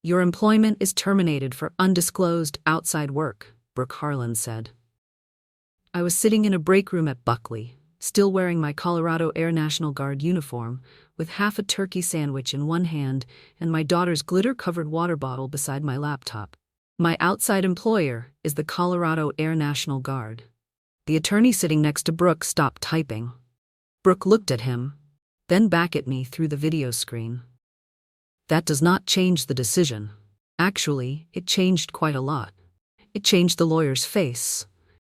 Your employment is terminated for undisclosed outside work, Brooke Harlan said. I was sitting in a break room at Buckley, still wearing my Colorado Air National Guard uniform, with half a turkey sandwich in one hand and my daughter's glitter-covered water bottle beside my laptop. My outside employer is the Colorado Air National Guard. The attorney sitting next to Brooke stopped typing. Brooke looked at him, then back at me through the video screen. That does not change the decision. Actually, it changed quite a lot. It changed the lawyer's face.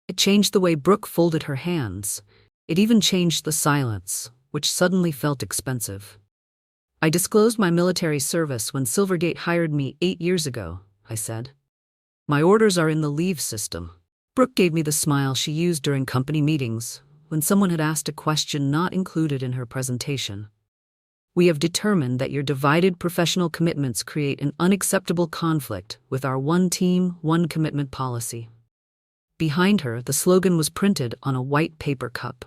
It changed the way Brooke folded her hands. It even changed the silence, which suddenly felt expensive. I disclosed my military service when Silvergate hired me 8 years ago, I said. My orders are in the leave system. Brooke gave me the smile she used during company meetings when someone had asked a question not included in her presentation. We have determined that your divided professional commitments create an unacceptable conflict with our one team, one commitment policy. Behind her, the slogan was printed on a white paper cup.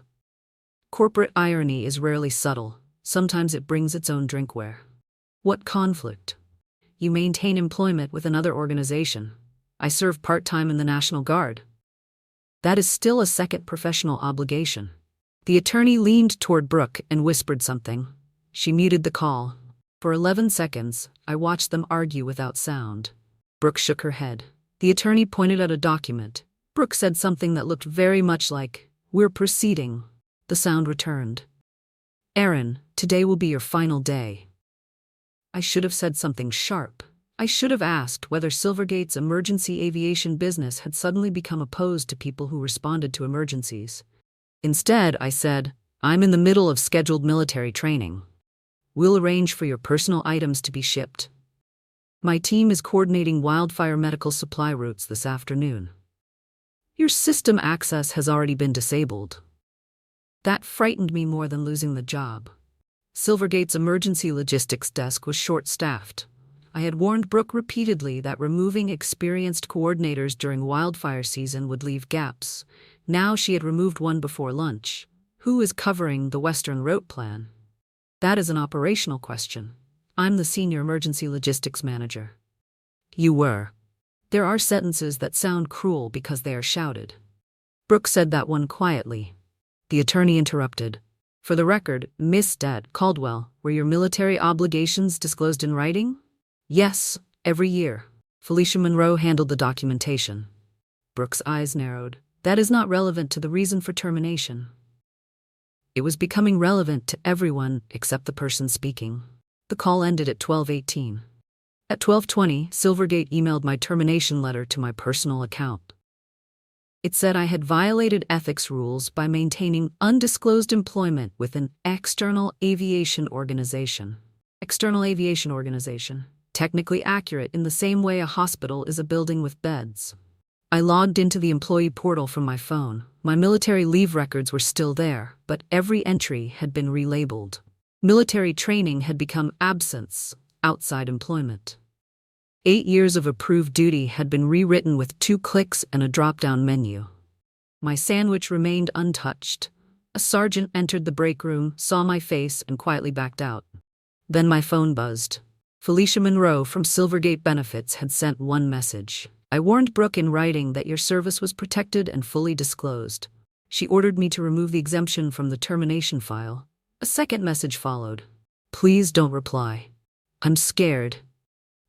Corporate irony is rarely subtle. Sometimes it brings its own drinkware. What conflict? You maintain employment with another organization. I serve part-time in the National Guard. That is still a second professional obligation. The attorney leaned toward Brooke and whispered something. She muted the call. For 11 seconds, I watched them argue without sound. Brooke shook her head. The attorney pointed at a document. Brooke said something that looked very much like, "We're proceeding." The sound returned. "Erin, today will be your final day." I should have said something sharp. I should have asked whether Silvergate's emergency aviation business had suddenly become opposed to people who responded to emergencies. Instead, I said, "I'm in the middle of scheduled military training. We'll arrange for your personal items to be shipped. My team is coordinating wildfire medical supply routes this afternoon. Your system access has already been disabled." That frightened me more than losing the job. Silvergate's emergency logistics desk was short-staffed. I had warned Brooke repeatedly that removing experienced coordinators during wildfire season would leave gaps. Now she had removed one before lunch. Who is covering the Western Route Plan? That is an operational question. I'm the senior emergency logistics manager. You were. There are sentences that sound cruel because they are shouted. Brooke said that one quietly. The attorney interrupted. For the record, Miss Caldwell, were your military obligations disclosed in writing? Yes, every year. Felicia Monroe handled the documentation. Brooke's eyes narrowed. That is not relevant to the reason for termination. It was becoming relevant to everyone except the person speaking. The call ended at 12:18. At 12:20, Silvergate emailed my termination letter to my personal account. It said I had violated ethics rules by maintaining undisclosed employment with an external aviation organization. External aviation organization. Technically accurate in the same way a hospital is a building with beds. I logged into the employee portal from my phone. My military leave records were still there, but every entry had been relabeled. Military training had become absence, outside employment. 8 years of approved duty had been rewritten with 2 clicks and a drop-down menu. My sandwich remained untouched. A sergeant entered the break room, saw my face, and quietly backed out. Then my phone buzzed. Felicia Monroe from Silvergate Benefits had sent one message. I warned Brooke in writing that your service was protected and fully disclosed. She ordered me to remove the exemption from the termination file. A second message followed. Please don't reply. I'm scared.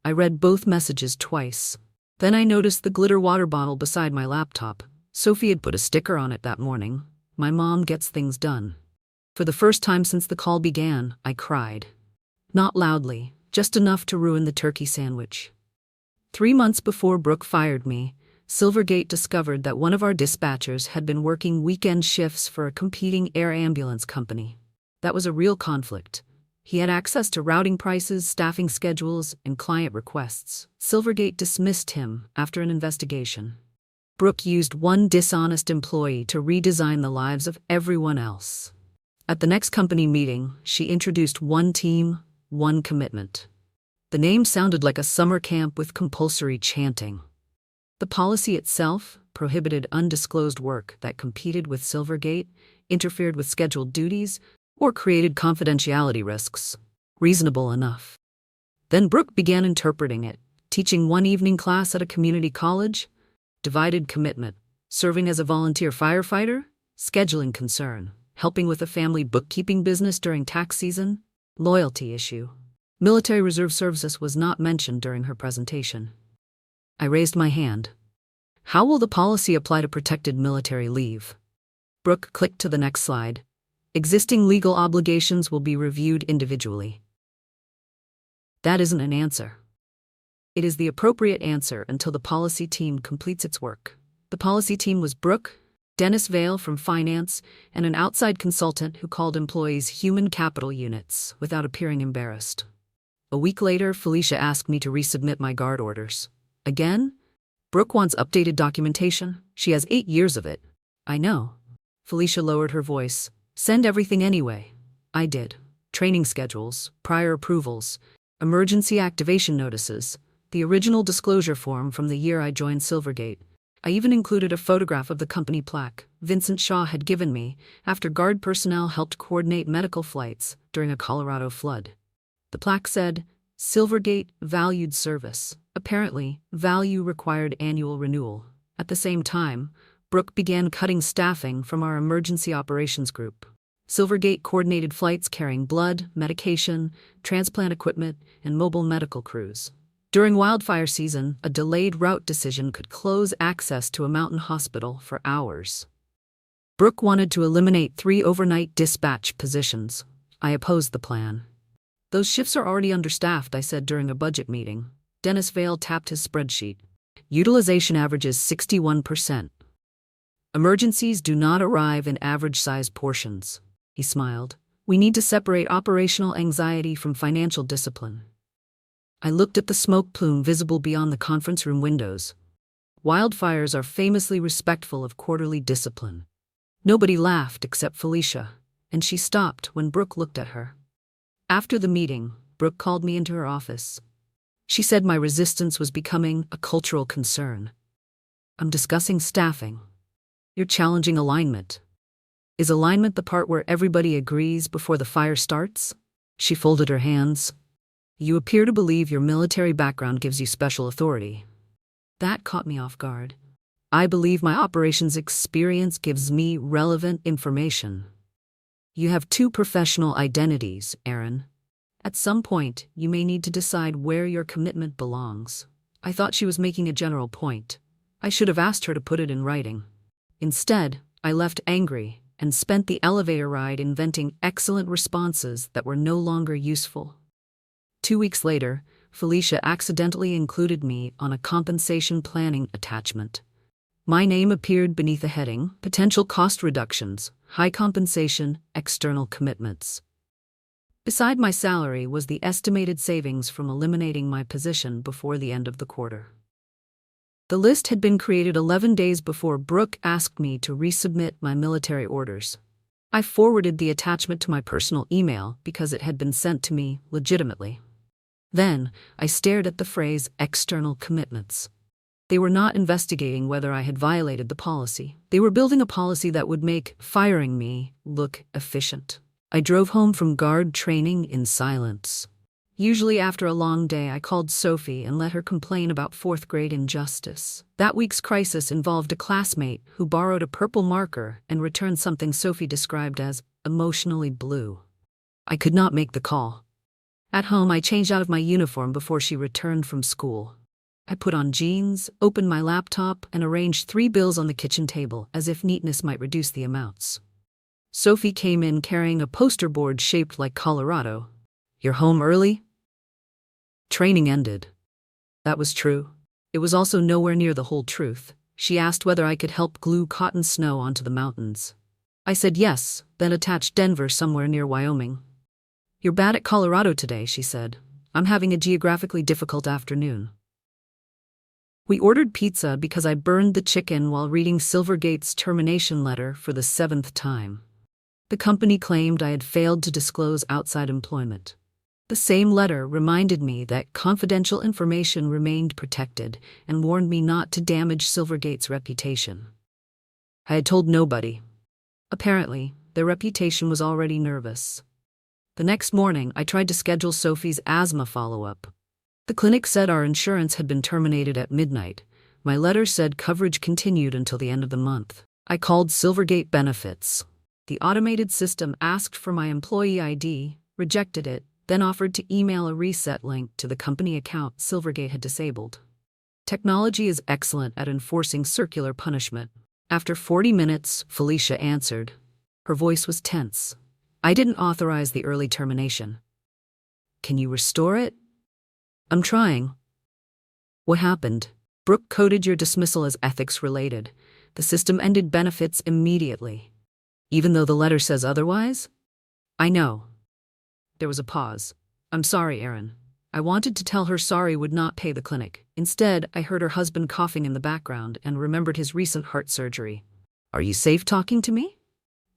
I read both messages twice. Then I noticed the glitter water bottle beside my laptop. Sophie had put a sticker on it that morning. My mom gets things done. For the first time since the call began, I cried. Not loudly, just enough to ruin the turkey sandwich. 3 months before Brooke fired me, Silvergate discovered that one of our dispatchers had been working weekend shifts for a competing air ambulance company. That was a real conflict. He had access to routing prices, staffing schedules, and client requests. Silvergate dismissed him after an investigation. Brooke used one dishonest employee to redesign the lives of everyone else. At the next company meeting, she introduced one team, one commitment. The name sounded like a summer camp with compulsory chanting. The policy itself prohibited undisclosed work that competed with Silvergate, interfered with scheduled duties, or created confidentiality risks. Reasonable enough. Then Brooke began interpreting it. teaching one evening class at a community college, divided commitment, serving as a volunteer firefighter, scheduling concern, helping with a family bookkeeping business during tax season, loyalty issue. Military Reserve Services was not mentioned during her presentation. I raised my hand. How will the policy apply to protected military leave? Brooke clicked to the next slide. Existing legal obligations will be reviewed individually. That isn't an answer. It is the appropriate answer until the policy team completes its work. The policy team was Brooke, Dennis Vale from finance, and an outside consultant who called employees human capital units without appearing embarrassed. A week later, Felicia asked me to resubmit my guard orders. Again? Brooke wants updated documentation. She has 8 years of it. I know. Felicia lowered her voice. Send everything anyway. I did. Training schedules, prior approvals, emergency activation notices, the original disclosure form from the year I joined Silvergate. I even included a photograph of the company plaque Vincent Shaw had given me after guard personnel helped coordinate medical flights during a Colorado flood. The plaque said, Silvergate valued service. Apparently, value required annual renewal. At the same time, Brooke began cutting staffing from our emergency operations group. Silvergate coordinated flights carrying blood, medication, transplant equipment, and mobile medical crews. During wildfire season, a delayed route decision could close access to a mountain hospital for hours. Brooke wanted to eliminate 3 overnight dispatch positions. I opposed the plan. Those shifts are already understaffed, I said during a budget meeting. Dennis Vale tapped his spreadsheet. Utilization averages 61%. Emergencies do not arrive in average-sized portions. He smiled. We need to separate operational anxiety from financial discipline. I looked at the smoke plume visible beyond the conference room windows. Wildfires are famously respectful of quarterly discipline. Nobody laughed except Felicia, and she stopped when Brooke looked at her. After the meeting, Brooke called me into her office. She said my resistance was becoming a cultural concern. I'm discussing staffing. You're challenging alignment. Is alignment the part where everybody agrees before the fire starts? She folded her hands. You appear to believe your military background gives you special authority. That caught me off guard. I believe my operations experience gives me relevant information. You have 2 professional identities, Erin. At some point, you may need to decide where your commitment belongs. I thought she was making a general point. I should have asked her to put it in writing. Instead, I left angry and spent the elevator ride inventing excellent responses that were no longer useful. 2 weeks later, Felicia accidentally included me on a compensation planning attachment. My name appeared beneath the heading, Potential Cost Reductions, High Compensation, External Commitments. Beside my salary was the estimated savings from eliminating my position before the end of the quarter. The list had been created 11 days before Brooke asked me to resubmit my military orders. I forwarded the attachment to my personal email because it had been sent to me legitimately. Then, I stared at the phrase external commitments. They were not investigating whether I had violated the policy. They were building a policy that would make firing me look efficient. I drove home from guard training in silence. Usually after a long day, I called Sophie and let her complain about 4th grade injustice. That week's crisis involved a classmate who borrowed a purple marker and returned something Sophie described as emotionally blue. I could not make the call. At home, I changed out of my uniform before she returned from school. I put on jeans, opened my laptop, and arranged 3 bills on the kitchen table as if neatness might reduce the amounts. Sophie came in carrying a poster board shaped like Colorado. You're home early? Training ended. That was true. It was also nowhere near the whole truth. She asked whether I could help glue cotton snow onto the mountains. I said yes, then attached Denver somewhere near Wyoming. You're bad at Colorado today, she said. I'm having a geographically difficult afternoon. We ordered pizza because I burned the chicken while reading Silvergate's termination letter for the 7th time. The company claimed I had failed to disclose outside employment. The same letter reminded me that confidential information remained protected and warned me not to damage Silvergate's reputation. I had told nobody. Apparently, their reputation was already nervous. The next morning, I tried to schedule Sophie's asthma follow-up. The The clinic said our insurance had been terminated at midnight. My letter said coverage continued until the end of the month. I called Silvergate Benefits. The automated system asked for my employee ID, rejected it, then offered to email a reset link to the company account Silvergate had disabled. Technology is excellent at enforcing circular punishment. After 40 minutes, Felicia answered. Her voice was tense. I didn't authorize the early termination. Can you restore it? I'm trying. What happened? Brooke coded your dismissal as ethics-related. The system ended benefits immediately. Even though the letter says otherwise? I know. There was a pause. I'm sorry, Erin. I wanted to tell her sorry would not pay the clinic. Instead, I heard her husband coughing in the background and remembered his recent heart surgery. Are you safe talking to me?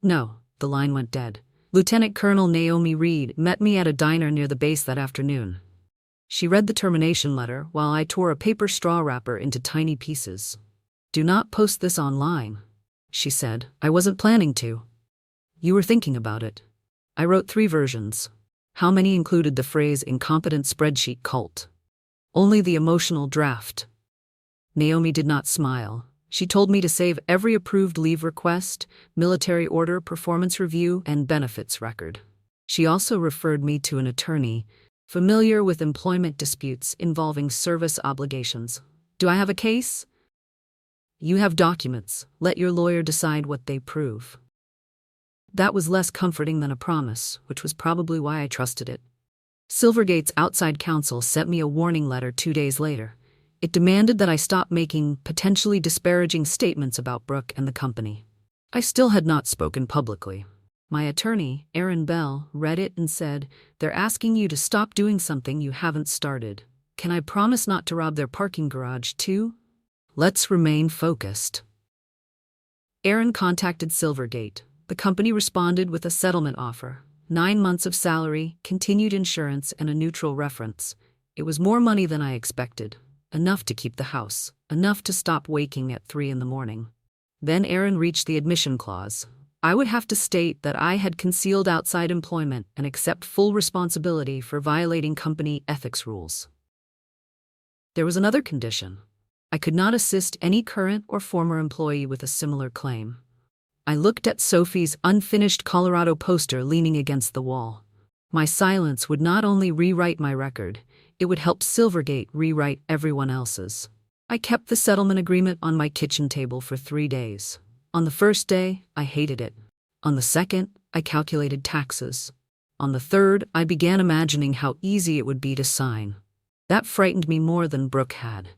No, the line went dead. Lieutenant Colonel Naomi Reed met me at a diner near the base that afternoon. She read the termination letter while I tore a paper straw wrapper into tiny pieces. Do not post this online, she said. I wasn't planning to. You were thinking about it. I wrote 3 versions. How many included the phrase incompetent spreadsheet cult? Only the emotional draft. Naomi did not smile. She told me to save every approved leave request, military order, performance review, and benefits record. She also referred me to an attorney familiar with employment disputes involving service obligations. Do I have a case? You have documents. Let your lawyer decide what they prove. That was less comforting than a promise, which was probably why I trusted it. Silvergate's outside counsel sent me a warning letter 2 days later. It demanded that I stop making potentially disparaging statements about Brooke and the company. I still had not spoken publicly. My attorney, Erin Bell, read it and said, "They're asking you to stop doing something you haven't started. Can I promise not to rob their parking garage too? Let's remain focused." Erin contacted Silvergate. The company responded with a settlement offer, 9 months of salary, continued insurance, and a neutral reference. It was more money than I expected. Enough to keep the house, enough to stop waking at 3 in the morning. Then Erin reached the admission clause. I would have to state that I had concealed outside employment and accept full responsibility for violating company ethics rules. There was another condition. I could not assist any current or former employee with a similar claim. I looked at Sophie's unfinished Colorado poster leaning against the wall. My silence would not only rewrite my record, it would help Silvergate rewrite everyone else's. I kept the settlement agreement on my kitchen table for 3 days. On the first day, I hated it. On the second, I calculated taxes. On the third, I began imagining how easy it would be to sign. That frightened me more than Brooke had.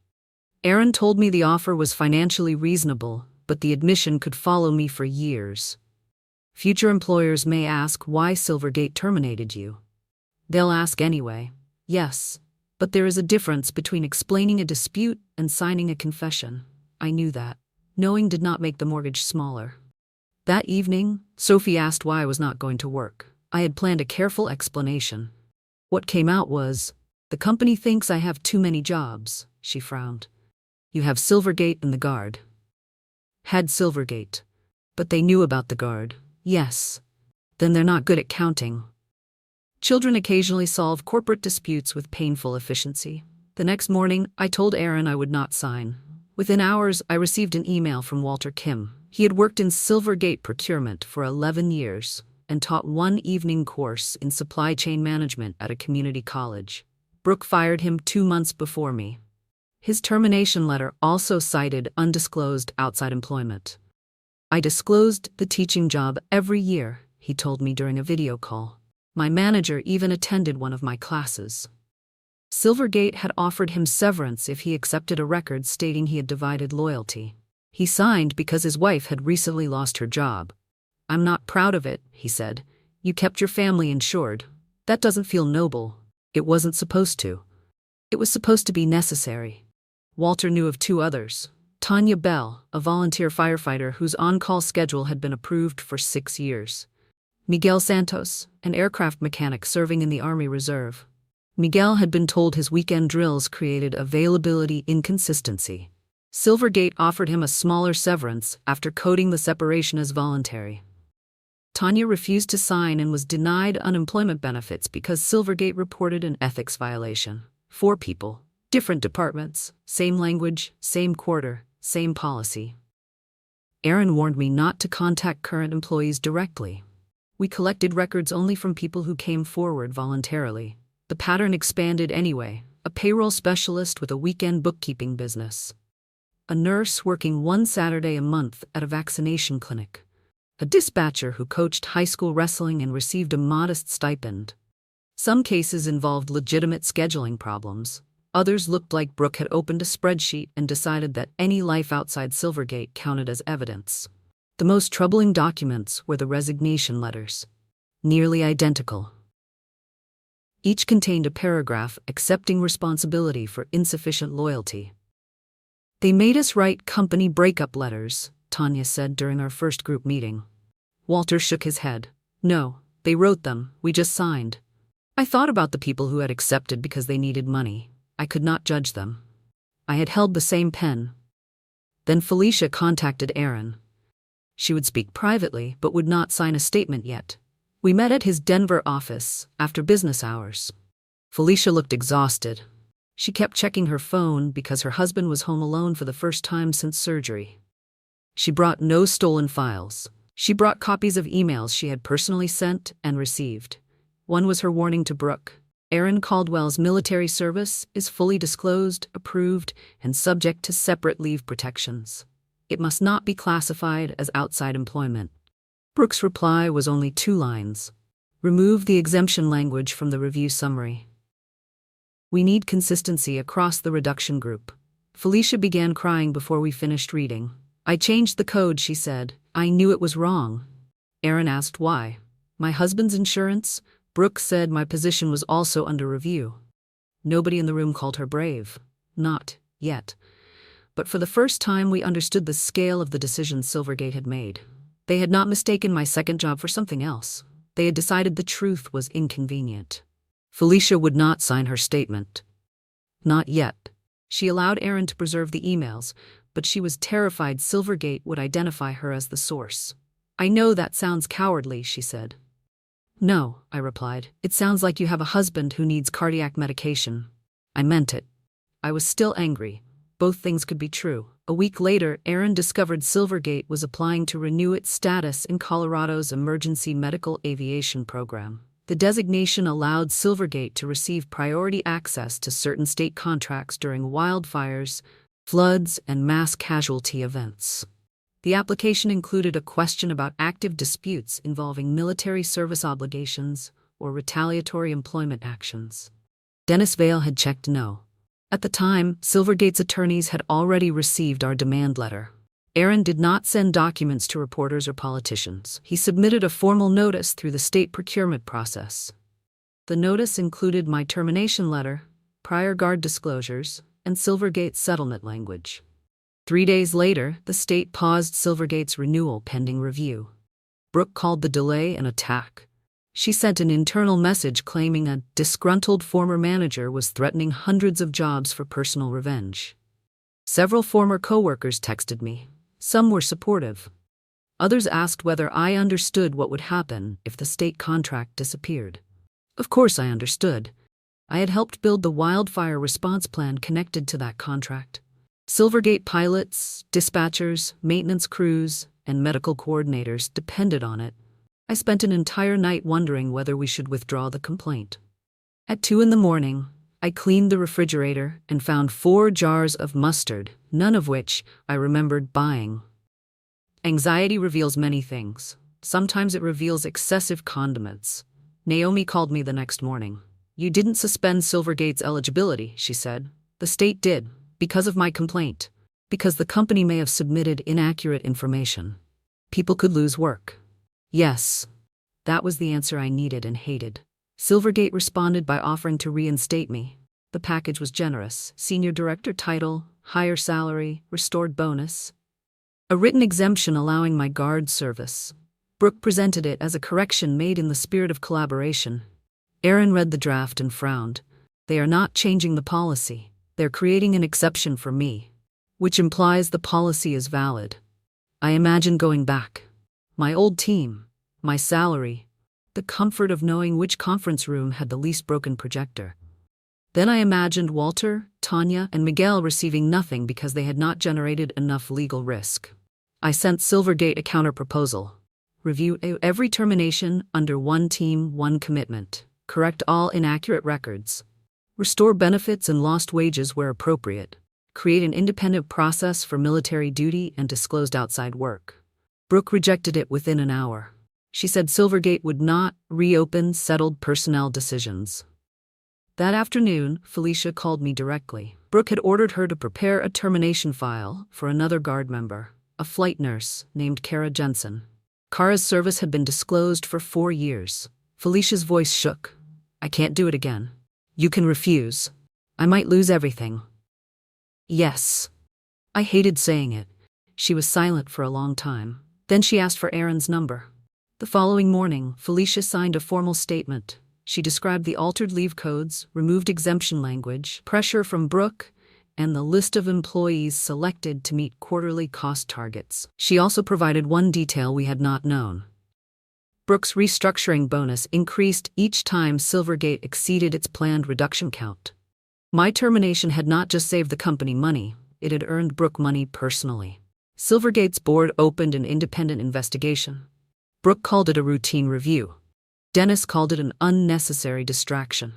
Erin told me the offer was financially reasonable, but the admission could follow me for years. Future employers may ask why Silvergate terminated you. They'll ask anyway. Yes, but there is a difference between explaining a dispute and signing a confession. I knew that. Knowing did not make the mortgage smaller. That evening, Sophie asked why I was not going to work. I had planned a careful explanation. What came out was, "The company thinks I have too many jobs," she frowned. "You have Silvergate and the Guard." Had Silvergate. But they knew about the Guard. Yes. Then they're not good at counting. Children occasionally solve corporate disputes with painful efficiency. The next morning, I told Erin I would not sign. Within hours, I received an email from Walter Kim. He had worked in Silvergate procurement for 11 years and taught 1 evening course in supply chain management at a community college. Brooke fired him 2 months before me. His termination letter also cited undisclosed outside employment. I disclosed the teaching job every year, he told me during a video call. My manager even attended one of my classes. Silvergate had offered him severance if he accepted a record stating he had divided loyalty. He signed because his wife had recently lost her job. "I'm not proud of it," he said. "You kept your family insured. That doesn't feel noble. It wasn't supposed to. It was supposed to be necessary." Walter knew of 2 others. Tanya Bell, a volunteer firefighter whose on-call schedule had been approved for 6 years. Miguel Santos, an aircraft mechanic serving in the Army Reserve. Miguel had been told his weekend drills created availability inconsistency. Silvergate offered him a smaller severance after coding the separation as voluntary. Tanya refused to sign and was denied unemployment benefits because Silvergate reported an ethics violation. 4 people, different departments, same language, same quarter, same policy. Erin warned me not to contact current employees directly. We collected records only from people who came forward voluntarily. The pattern expanded anyway: a payroll specialist with a weekend bookkeeping business, a nurse working one Saturday a month at a vaccination clinic, a dispatcher who coached high school wrestling and received a modest stipend. Some cases involved legitimate scheduling problems. Others looked like Brooke had opened a spreadsheet and decided that any life outside Silvergate counted as evidence. The most troubling documents were the resignation letters, nearly identical. Each contained a paragraph accepting responsibility for insufficient loyalty. "They made us write company breakup letters," Tanya said during our first group meeting. Walter shook his head. "No, they wrote them, we just signed." I thought about the people who had accepted because they needed money. I could not judge them. I had held the same pen. Then Felicia contacted Erin. She would speak privately but would not sign a statement yet. We met at his Denver office after business hours. Felicia looked exhausted. She kept checking her phone because her husband was home alone for the first time since surgery. She brought no stolen files. She brought copies of emails she had personally sent and received. One was her warning to Brooke: Erin Caldwell's military service is fully disclosed, approved, and subject to separate leave protections. It must not be classified as outside employment. Brooke's reply was only 2 lines. Remove the exemption language from the review summary. We need consistency across the reduction group. Felicia began crying before we finished reading. I changed the code, she said. I knew it was wrong. Erin asked why. My husband's insurance? Brooke said my position was also under review. Nobody in the room called her brave. Not yet. But for the first time we understood the scale of the decisions Silvergate had made. They had not mistaken my second job for something else. They had decided the truth was inconvenient. Felicia would not sign her statement. Not yet. She allowed Erin to preserve the emails, but she was terrified Silvergate would identify her as the source. I know that sounds cowardly, she said. No, I replied. It sounds like you have a husband who needs cardiac medication. I meant it. I was still angry. Both things could be true. A week later, Erin discovered Silvergate was applying to renew its status in Colorado's Emergency Medical Aviation Program. The designation allowed Silvergate to receive priority access to certain state contracts during wildfires, floods, and mass casualty events. The application included a question about active disputes involving military service obligations or retaliatory employment actions. Dennis Vale had checked no. At the time, Silvergate's attorneys had already received our demand letter. Erin did not send documents to reporters or politicians. He submitted a formal notice through the state procurement process. The notice included my termination letter, prior guard disclosures, and Silvergate's settlement language. 3 days later, the state paused Silvergate's renewal pending review. Brooke called the delay an attack. She sent an internal message claiming a disgruntled former manager was threatening hundreds of jobs for personal revenge. Several former coworkers texted me. Some were supportive. Others asked whether I understood what would happen if the state contract disappeared. Of course I understood. I had helped build the wildfire response plan connected to that contract. Silvergate pilots, dispatchers, maintenance crews, and medical coordinators depended on it. I spent an entire night wondering whether we should withdraw the complaint. At 2 a.m, I cleaned the refrigerator and found 4 jars of mustard, none of which I remembered buying. Anxiety reveals many things. Sometimes it reveals excessive condiments. Naomi called me the next morning. You didn't suspend Silvergate's eligibility, she said. The state did, because of my complaint. Because the company may have submitted inaccurate information. People could lose work. Yes, that was the answer I needed and hated. Silvergate responded by offering to reinstate me. The package was generous: senior director title, higher salary, restored bonus. A written exemption allowing my guard service. Brooke presented it as a correction made in the spirit of collaboration. Erin read the draft and frowned. They are not changing the policy. They're creating an exception for me, which implies the policy is valid. I imagine going back. My old team, my salary, the comfort of knowing which conference room had the least broken projector. Then I imagined Walter, Tanya, and Miguel receiving nothing because they had not generated enough legal risk. I sent Silvergate a counter-proposal. Review every termination under one team, one commitment. Correct all inaccurate records. Restore benefits and lost wages where appropriate. Create an independent process for military duty and disclosed outside work. Brooke rejected it within an hour. She said Silvergate would not reopen settled personnel decisions. That afternoon, Felicia called me directly. Brooke had ordered her to prepare a termination file for another Guard member, a flight nurse named Kara Jensen. Kara's service had been disclosed for 4 years. Felicia's voice shook. I can't do it again. You can refuse. I might lose everything. Yes. I hated saying it. She was silent for a long time. Then she asked for Erin's number. The following morning, Felicia signed a formal statement. She described the altered leave codes, removed exemption language, pressure from Brooke, and the list of employees selected to meet quarterly cost targets. She also provided one detail we had not known. Brooke's restructuring bonus increased each time Silvergate exceeded its planned reduction count. My termination had not just saved the company money, it had earned Brooke money personally. Silvergate's board opened an independent investigation. Brooke called it a routine review. Dennis called it an unnecessary distraction.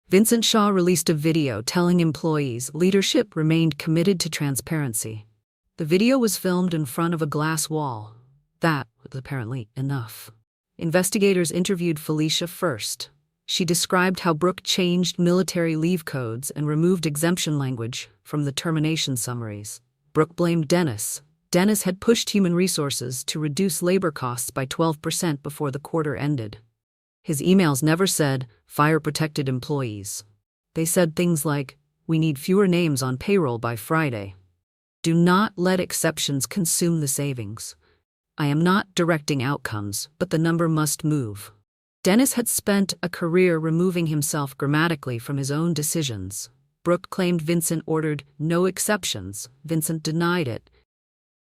Vincent Shaw released a video telling employees leadership remained committed to transparency. The video was filmed in front of a glass wall. That was apparently enough. Investigators interviewed Felicia first. She described how Brooke changed military leave codes and removed exemption language from the termination summaries. Brooke blamed Dennis. Dennis had pushed human resources to reduce labor costs by 12% before the quarter ended. His emails never said, fire protected employees. They said things like, we need fewer names on payroll by Friday. Do not let exceptions consume the savings. I am not directing outcomes, but the number must move. Dennis had spent a career removing himself grammatically from his own decisions. Brooke claimed Vincent ordered no exceptions. Vincent denied it.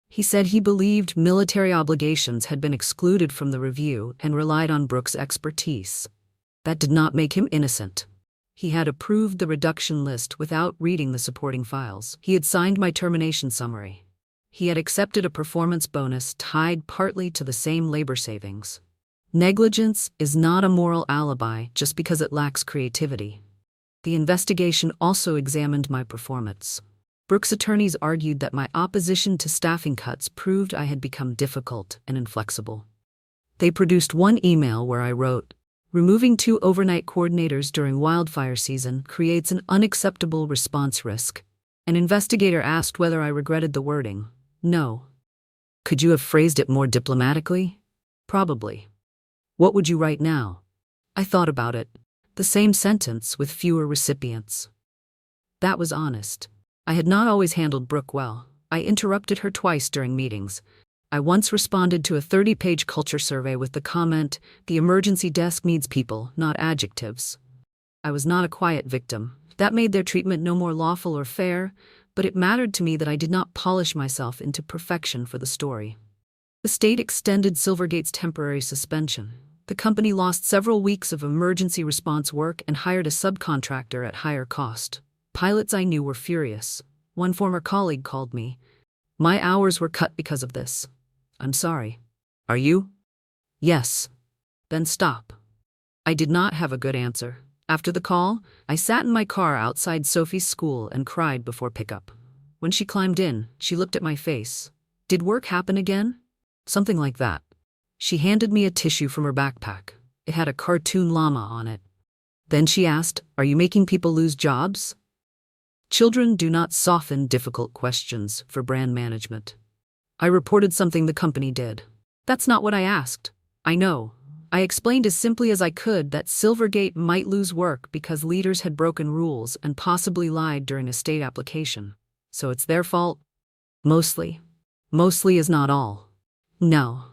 He said he believed military obligations had been excluded from the review and relied on Brooke's expertise. That did not make him innocent. He had approved the reduction list without reading the supporting files. He had signed my termination summary. He had accepted a performance bonus tied partly to the same labor savings. Negligence is not a moral alibi just because it lacks creativity. The investigation also examined my performance. Brooke's attorneys argued that my opposition to staffing cuts proved I had become difficult and inflexible. They produced one email where I wrote, removing 2 overnight coordinators during wildfire season creates an unacceptable response risk. An investigator asked whether I regretted the wording. No. Could you have phrased it more diplomatically? Probably. What would you write now? I thought about it. The same sentence with fewer recipients. That was honest. I had not always handled Brooke well. I interrupted her twice during meetings. I once responded to a 30-page culture survey with the comment, the emergency desk needs people, not adjectives. I was not a quiet victim. That made their treatment no more lawful or fair, but it mattered to me that I did not polish myself into perfection for the story. The state extended Silvergate's temporary suspension. The company lost several weeks of emergency response work and hired a subcontractor at higher cost. Pilots I knew were furious. One former colleague called me. My hours were cut because of this. I'm sorry. Are you? Yes. Then stop. I did not have a good answer. After the call, I sat in my car outside Sophie's school and cried before pickup. When she climbed in, she looked at my face. Did work happen again? Something like that. She handed me a tissue from her backpack. It had a cartoon llama on it. Then she asked, are you making people lose jobs? Children do not soften difficult questions for brand management. I reported something the company did. That's not what I asked. I know. I explained as simply as I could that Silvergate might lose work because leaders had broken rules and possibly lied during a state application. So it's their fault? Mostly. Mostly is not all. No.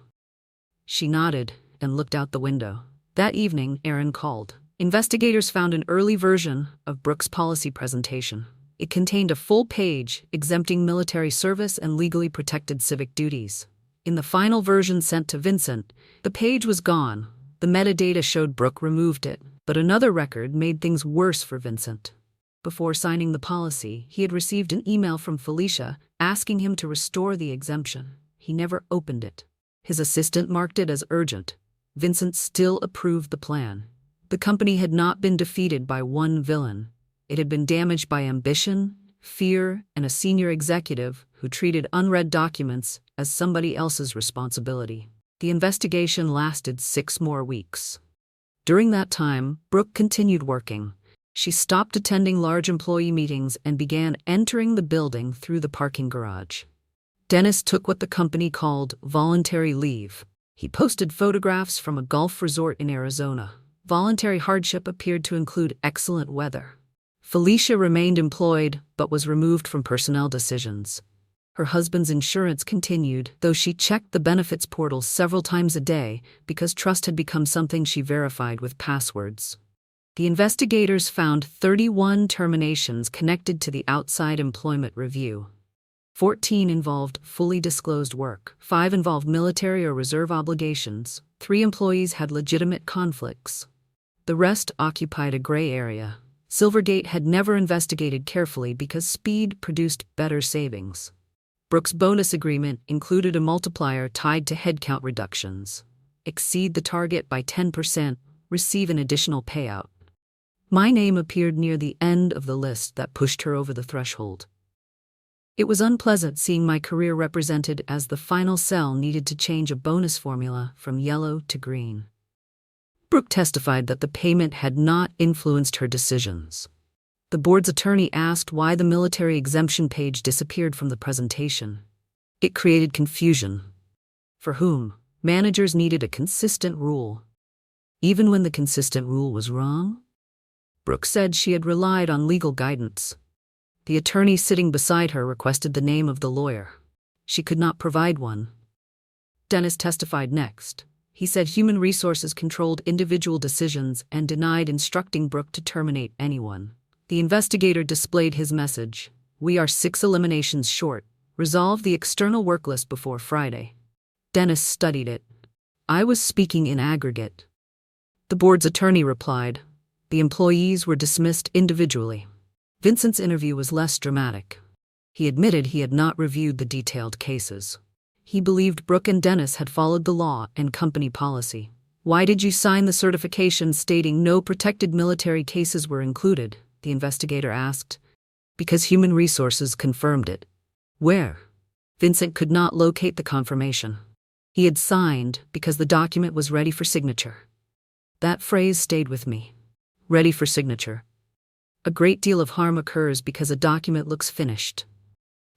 She nodded and looked out the window. That evening, Erin called. Investigators found an early version of Brooke's policy presentation. It contained a full page exempting military service and legally protected civic duties. In the final version sent to Vincent, the page was gone. The metadata showed Brooke removed it. But another record made things worse for Vincent. Before signing the policy, he had received an email from Felicia asking him to restore the exemption. He never opened it. His assistant marked it as urgent. Vincent still approved the plan. The company had not been defeated by one villain. It had been damaged by ambition, fear, and a senior executive who treated unread documents as somebody else's responsibility. The investigation lasted 6 more weeks. During that time, Brooke continued working. She stopped attending large employee meetings and began entering the building through the parking garage. Dennis took what the company called voluntary leave. He posted photographs from a golf resort in Arizona. Voluntary hardship appeared to include excellent weather. Felicia remained employed but was removed from personnel decisions. Her husband's insurance continued, though she checked the benefits portal several times a day because trust had become something she verified with passwords. The investigators found 31 terminations connected to the outside employment review. 14 involved fully disclosed work, 5 involved military or reserve obligations, 3 employees had legitimate conflicts. The rest occupied a gray area. Silvergate had never investigated carefully because speed produced better savings. Brooke's bonus agreement included a multiplier tied to headcount reductions. Exceed the target by 10%, receive an additional payout. My name appeared near the end of the list that pushed her over the threshold. It was unpleasant seeing my career represented as the final cell needed to change a bonus formula from yellow to green. Brooke testified that the payment had not influenced her decisions. The board's attorney asked why the military exemption page disappeared from the presentation. It created confusion. For whom? Managers needed a consistent rule. Even when the consistent rule was wrong? Brooke said she had relied on legal guidance. The attorney sitting beside her requested the name of the lawyer. She could not provide one. Dennis testified next. He said human resources controlled individual decisions and denied instructing Brooke to terminate anyone. The investigator displayed his message. We are 6 eliminations short. Resolve the external work list before Friday. Dennis studied it. I was speaking in aggregate. The board's attorney replied. The employees were dismissed individually. Vincent's interview was less dramatic. He admitted he had not reviewed the detailed cases. He believed Brooke and Dennis had followed the law and company policy. Why did you sign the certification stating no protected military cases were included? The investigator asked. Because human resources confirmed it. Where? Vincent could not locate the confirmation. He had signed because the document was ready for signature. That phrase stayed with me. Ready for signature. A great deal of harm occurs because a document looks finished.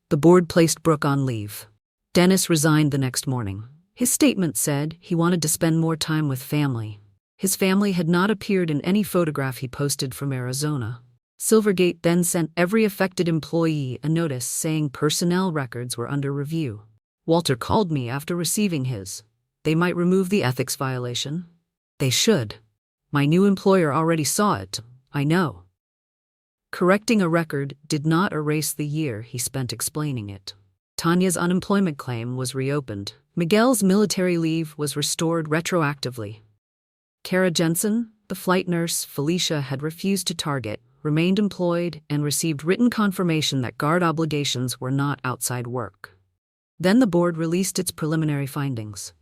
The board placed Brooke on leave. Dennis resigned the next morning. His statement said he wanted to spend more time with family. His family had not appeared in any photograph he posted from Arizona. Silvergate then sent every affected employee a notice saying personnel records were under review. Walter called me after receiving his. They might remove the ethics violation. They should. My new employer already saw it, I know. Correcting a record did not erase the year he spent explaining it. Tanya's unemployment claim was reopened. Miguel's military leave was restored retroactively. Kara Jensen, the flight nurse Felicia had refused to target, remained employed and received written confirmation that guard obligations were not outside work. Then the board released its preliminary findings.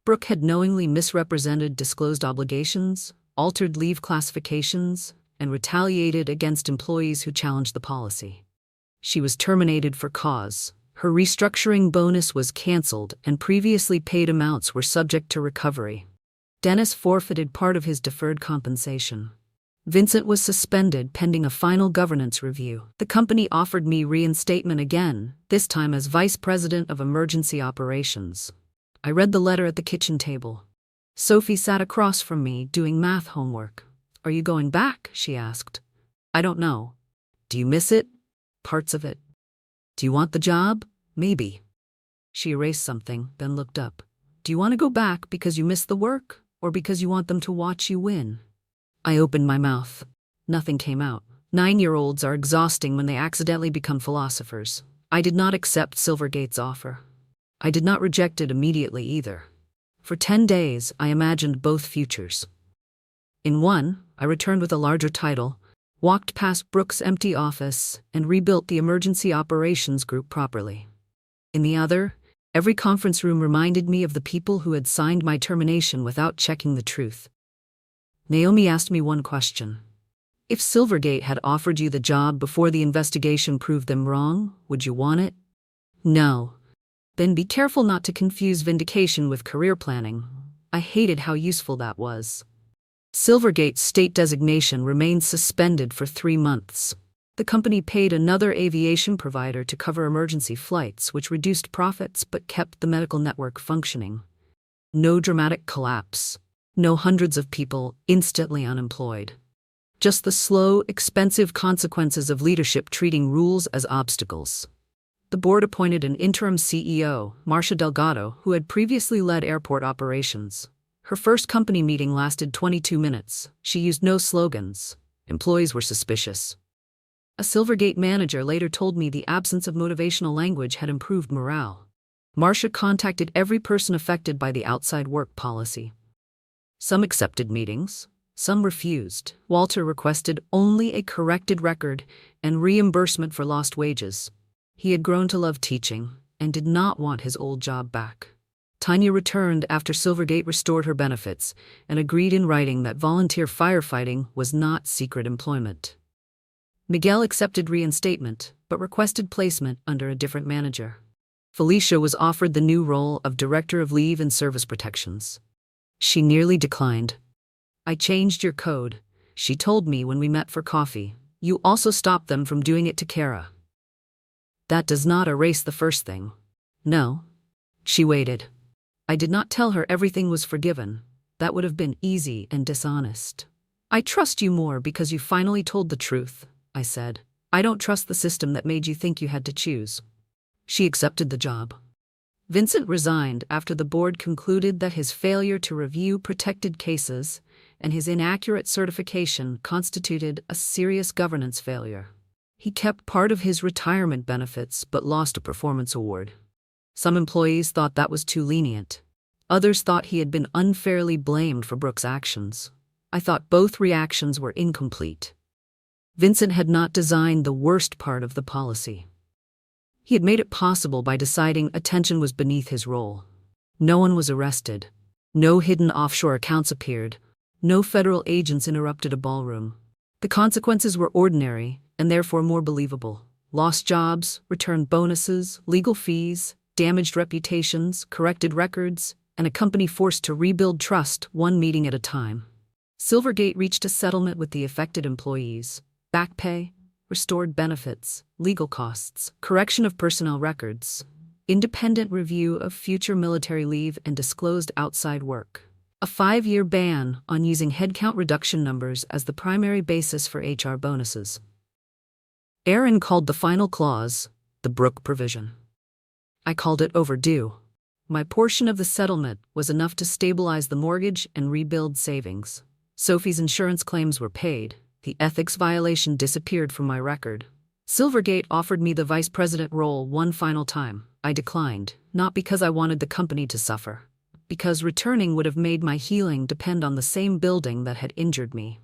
Brooke had knowingly misrepresented disclosed obligations, altered leave classifications, and retaliated against employees who challenged the policy. She was terminated for cause. Her restructuring bonus was canceled and previously paid amounts were subject to recovery. Dennis forfeited part of his deferred compensation. Vincent was suspended pending a final governance review. The company offered me reinstatement again, this time as Vice President of Emergency Operations. I read the letter at the kitchen table. Sophie sat across from me doing math homework. Are you going back? She asked. I don't know. Do you miss it? Parts of it. Do you want the job? Maybe. She erased something, then looked up. Do you want to go back because you miss the work, or because you want them to watch you win? I opened my mouth. Nothing came out. 9-year-olds are exhausting when they accidentally become philosophers. I did not accept Silvergate's offer. I did not reject it immediately either. For 10 days, I imagined both futures. In one, I returned with a larger title, walked past Brooks' empty office, and rebuilt the emergency operations group properly. In the other, every conference room reminded me of the people who had signed my termination without checking the truth. Naomi asked me one question. If Silvergate had offered you the job before the investigation proved them wrong, would you want it? No. Then be careful not to confuse vindication with career planning. I hated how useful that was. Silvergate's state designation remained suspended for 3 months. The company paid another aviation provider to cover emergency flights, which reduced profits but kept the medical network functioning. No dramatic collapse. No hundreds of people instantly unemployed. Just the slow, expensive consequences of leadership treating rules as obstacles. The board appointed an interim CEO, Marcia Delgado, who had previously led airport operations. Her first company meeting lasted 22 minutes. She used no slogans. Employees were suspicious. A Silvergate manager later told me the absence of motivational language had improved morale. Marcia contacted every person affected by the outside work policy. Some accepted meetings, some refused. Walter requested only a corrected record and reimbursement for lost wages. He had grown to love teaching and did not want his old job back. Tanya returned after Silvergate restored her benefits and agreed in writing that volunteer firefighting was not secret employment. Miguel accepted reinstatement, but requested placement under a different manager. Felicia was offered the new role of Director of Leave and Service Protections. She nearly declined. I changed your code, she told me when we met for coffee. You also stopped them from doing it to Kara. That does not erase the first thing. No. She waited. I did not tell her everything was forgiven. That would have been easy and dishonest. I trust you more because you finally told the truth, I said. I don't trust the system that made you think you had to choose. She accepted the job. Vincent resigned after the board concluded that his failure to review protected cases and his inaccurate certification constituted a serious governance failure. He kept part of his retirement benefits but lost a performance award. Some employees thought that was too lenient. Others thought he had been unfairly blamed for Brooks' actions. I thought both reactions were incomplete. Vincent had not designed the worst part of the policy. He had made it possible by deciding attention was beneath his role. No one was arrested. No hidden offshore accounts appeared. No federal agents interrupted a ballroom. The consequences were ordinary and therefore more believable. Lost jobs, returned bonuses, legal fees, damaged reputations, corrected records, and a company forced to rebuild trust one meeting at a time. Silvergate reached a settlement with the affected employees. Back pay, restored benefits, legal costs, correction of personnel records, independent review of future military leave and disclosed outside work. A 5-year ban on using headcount reduction numbers as the primary basis for HR bonuses. Erin called the final clause the Brooke provision. I called it overdue. My portion of the settlement was enough to stabilize the mortgage and rebuild savings. Sophie's insurance claims were paid. The ethics violation disappeared from my record. Silvergate offered me the vice president role one final time. I declined, not because I wanted the company to suffer, because returning would have made my healing depend on the same building that had injured me.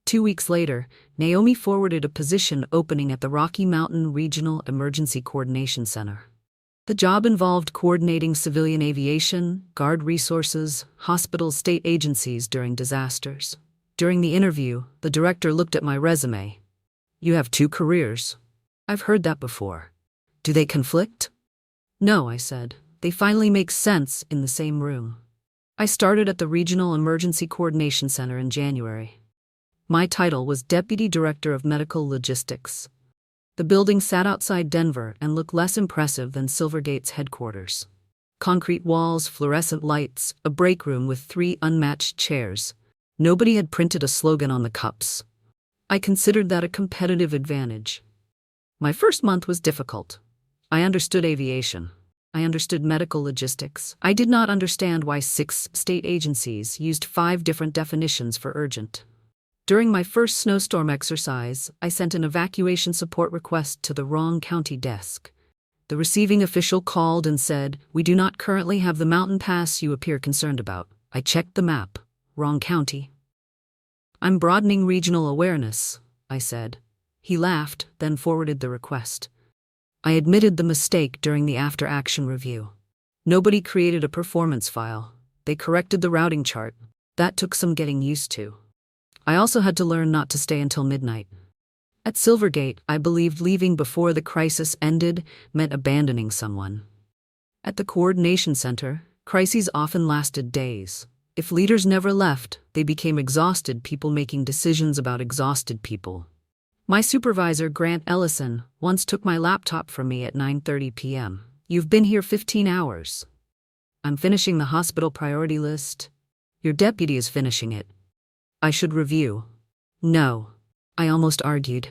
2 weeks later, Naomi forwarded a position opening at the Rocky Mountain Regional Emergency Coordination Center. The job involved coordinating civilian aviation, guard resources, hospitals, state agencies during disasters. During the interview, the director looked at my resume. You have 2 careers. I've heard that before. Do they conflict? No, I said. They finally make sense in the same room. I started at the Regional Emergency Coordination Center in January. My title was Deputy Director of Medical Logistics. The building sat outside Denver and looked less impressive than Silvergate's headquarters. Concrete walls, fluorescent lights, a break room with 3 unmatched chairs. Nobody had printed a slogan on the cups. I considered that a competitive advantage. My first month was difficult. I understood aviation. I understood medical logistics. I did not understand why 6 state agencies used 5 different definitions for urgent. During my first snowstorm exercise, I sent an evacuation support request to the wrong county desk. The receiving official called and said, "We do not currently have the mountain pass you appear concerned about." I checked the map. Wrong county. I'm broadening regional awareness, I said. He laughed, then forwarded the request. I admitted the mistake during the after-action review. Nobody created a performance file. They corrected the routing chart. That took some getting used to. I also had to learn not to stay until midnight. At Silvergate, I believed leaving before the crisis ended meant abandoning someone. At the coordination center, crises often lasted days. If leaders never left, they became exhausted people making decisions about exhausted people. My supervisor, Grant Ellison, once took my laptop from me at 9:30 p.m. You've been here 15 hours. I'm finishing the hospital priority list. Your deputy is finishing it. I should review. No. I almost argued.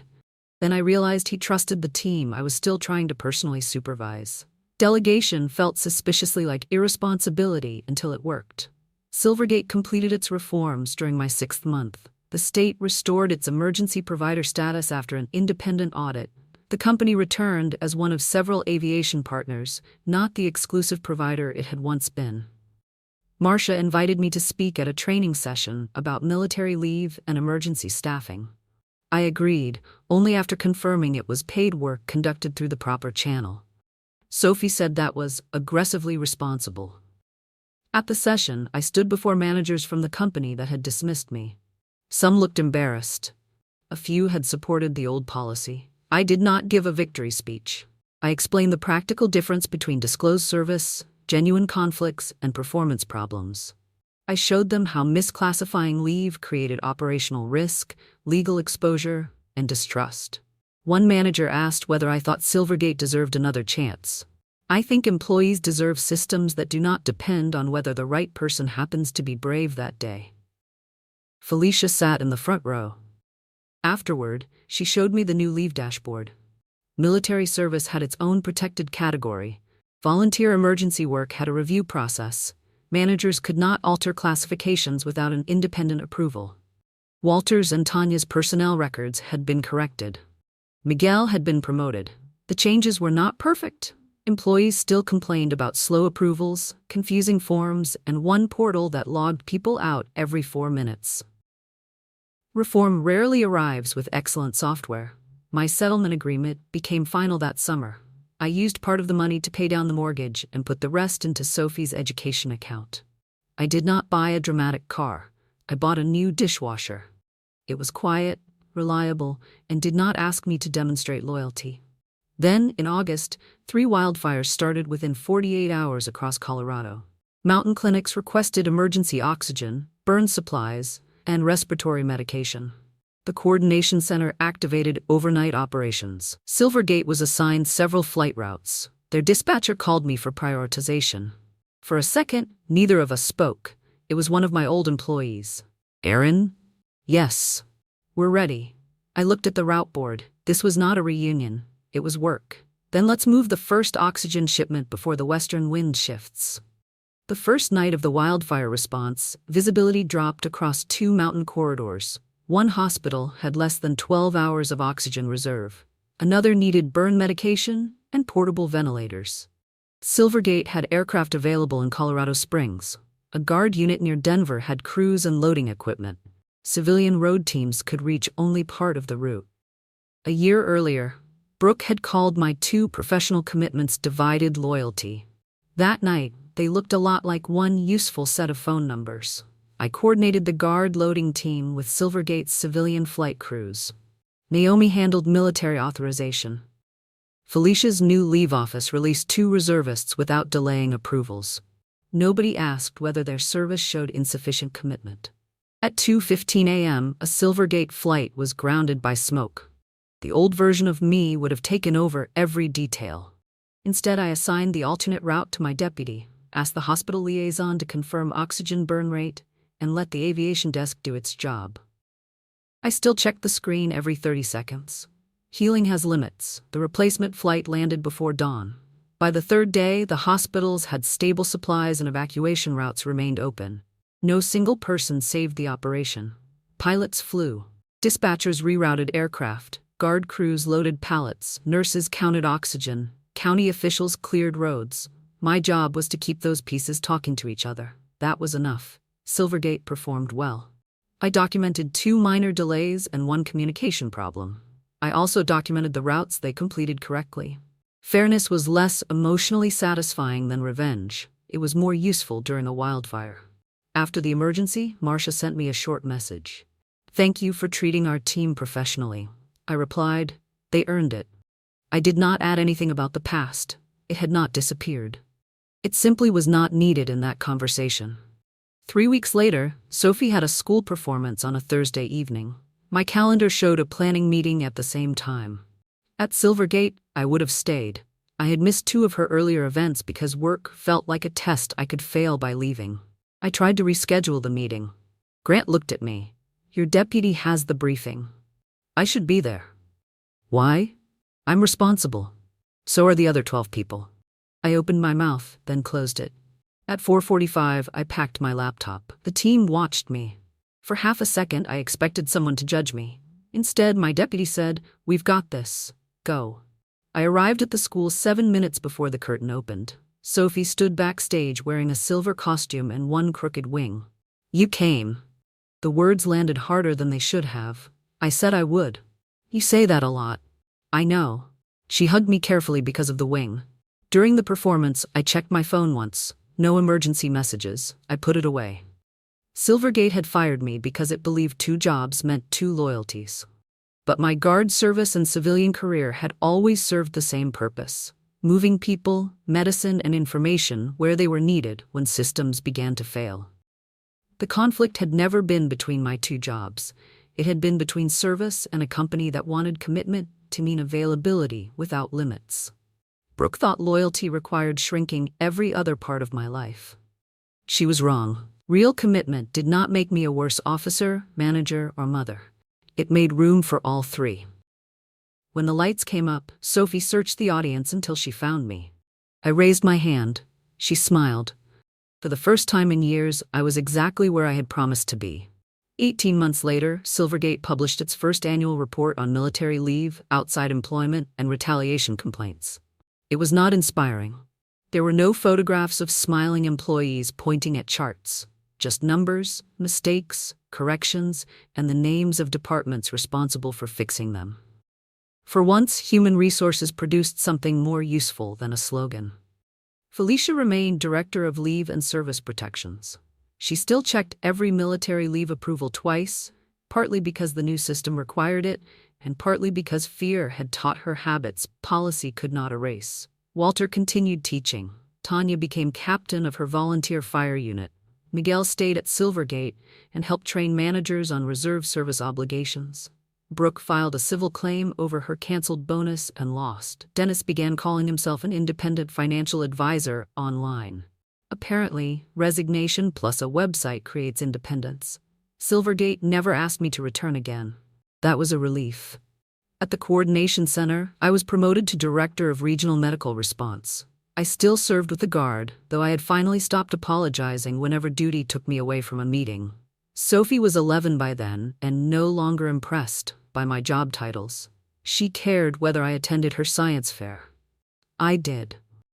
Then I realized he trusted the team I was still trying to personally supervise. Delegation felt suspiciously like irresponsibility until it worked. Silvergate completed its reforms during my 6th month. The state restored its emergency provider status after an independent audit. The company returned as one of several aviation partners, not the exclusive provider it had once been. Marcia invited me to speak at a training session about military leave and emergency staffing. I agreed, only after confirming it was paid work conducted through the proper channel. Sophie said that was aggressively responsible. At the session, I stood before managers from the company that had dismissed me. Some looked embarrassed. A few had supported the old policy. I did not give a victory speech. I explained the practical difference between disclosed service, genuine conflicts, and performance problems. I showed them how misclassifying leave created operational risk, legal exposure, and distrust. One manager asked whether I thought Silvergate deserved another chance. I think employees deserve systems that do not depend on whether the right person happens to be brave that day. Felicia sat in the front row. Afterward, she showed me the new leave dashboard. Military service had its own protected category. Volunteer emergency work had a review process. Managers could not alter classifications without an independent approval. Walter's and Tanya's personnel records had been corrected. Miguel had been promoted. The changes were not perfect. Employees still complained about slow approvals, confusing forms, and one portal that logged people out every 4 minutes. Reform rarely arrives with excellent software. My settlement agreement became final that summer. I used part of the money to pay down the mortgage and put the rest into Sophie's education account. I did not buy a dramatic car. I bought a new dishwasher. It was quiet, reliable, and did not ask me to demonstrate loyalty. Then, in August, 3 wildfires started within 48 hours across Colorado. Mountain clinics requested emergency oxygen, burn supplies, and respiratory medication. The coordination center activated overnight operations. Silvergate was assigned several flight routes. Their dispatcher called me for prioritization. For a second, neither of us spoke. It was one of my old employees. Erin? Yes. We're ready. I looked at the route board. This was not a reunion. It was work. Then let's move the first oxygen shipment before the western wind shifts. The first night of the wildfire response, visibility dropped across 2 mountain corridors. One hospital had less than 12 hours of oxygen reserve. Another needed burn medication and portable ventilators. Silvergate had aircraft available in Colorado Springs. A guard unit near Denver had crews and loading equipment. Civilian road teams could reach only part of the route. A year earlier, Brooke had called my 2 professional commitments divided loyalty. That night, they looked a lot like one useful set of phone numbers. I coordinated the guard loading team with Silvergate's civilian flight crews. Naomi handled military authorization. Felicia's new leave office released 2 reservists without delaying approvals. Nobody asked whether their service showed insufficient commitment. At 2:15 a.m., a Silvergate flight was grounded by smoke. The old version of me would have taken over every detail. Instead, I assigned the alternate route to my deputy, asked the hospital liaison to confirm oxygen burn rate, and let the aviation desk do its job. I still checked the screen every 30 seconds. Healing has limits. The replacement flight landed before dawn. By the 3rd day, the hospitals had stable supplies and evacuation routes remained open. No single person saved the operation. Pilots flew. Dispatchers rerouted aircraft. Guard crews loaded pallets. Nurses counted oxygen. County officials cleared roads. My job was to keep those pieces talking to each other. That was enough. Silvergate performed well. I documented 2 minor delays and 1 communication problem. I also documented the routes they completed correctly. Fairness was less emotionally satisfying than revenge. It was more useful during a wildfire. After the emergency, Marcia sent me a short message. "Thank you for treating our team professionally." I replied, "They earned it." I did not add anything about the past. It had not disappeared. It simply was not needed in that conversation. 3 weeks later, Sophie had a school performance on a Thursday evening. My calendar showed a planning meeting at the same time. At Silvergate, I would have stayed. I had missed 2 of her earlier events because work felt like a test I could fail by leaving. I tried to reschedule the meeting. Grant looked at me. "Your deputy has the briefing. I should be there." "Why?" "I'm responsible. So are the other 12 people." I opened my mouth, then closed it. At 4:45, I packed my laptop. The team watched me. For half a second, I expected someone to judge me. Instead, my deputy said, "We've got this. Go." I arrived at the school 7 minutes before the curtain opened. Sophie stood backstage wearing a silver costume and 1 crooked wing. "You came." The words landed harder than they should have. I said I would. "You say that a lot." "I know." She hugged me carefully because of the wing. During the performance, I checked my phone once. No emergency messages. I put it away. Silvergate had fired me because it believed 2 jobs meant 2 loyalties. But my guard service and civilian career had always served the same purpose: moving people, medicine, and information where they were needed when systems began to fail. The conflict had never been between my 2 jobs. It had been between service and a company that wanted commitment to mean availability without limits. Brooke thought loyalty required shrinking every other part of my life. She was wrong. Real commitment did not make me a worse officer, manager, or mother. It made room for all 3. When the lights came up, Sophie searched the audience until she found me. I raised my hand. She smiled. For the first time in years, I was exactly where I had promised to be. 18 months later, Silvergate published its first annual report on military leave, outside employment, and retaliation complaints. It was not inspiring. There were no photographs of smiling employees pointing at charts, just numbers, mistakes, corrections, and the names of departments responsible for fixing them. For once, human resources produced something more useful than a slogan. Felicia remained Director of Leave and Service Protections. She still checked every military leave approval twice, partly because the new system required it, and partly because fear had taught her habits policy could not erase. Walter continued teaching. Tanya became captain of her volunteer fire unit. Miguel stayed at Silvergate and helped train managers on reserve service obligations. Brooke filed a civil claim over her canceled bonus and lost. Dennis began calling himself an independent financial advisor online. Apparently, resignation plus a website creates independence. Silvergate never asked me to return again. That was a relief. At the Coordination Center, I was promoted to Director of Regional Medical Response. I still served with the Guard, though I had finally stopped apologizing whenever duty took me away from a meeting. Sophie was 11 by then and no longer impressed by my job titles. She cared whether I attended her science fair. I did.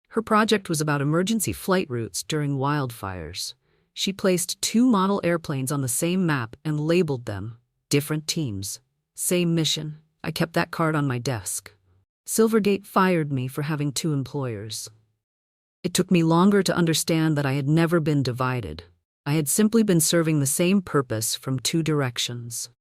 Her project was about emergency flight routes during wildfires. She placed 2 model airplanes on the same map and labeled them different teams. Same mission. I kept that card on my desk. Silvergate fired me for having 2 employers. It took me longer to understand that I had never been divided. I had simply been serving the same purpose from 2 directions.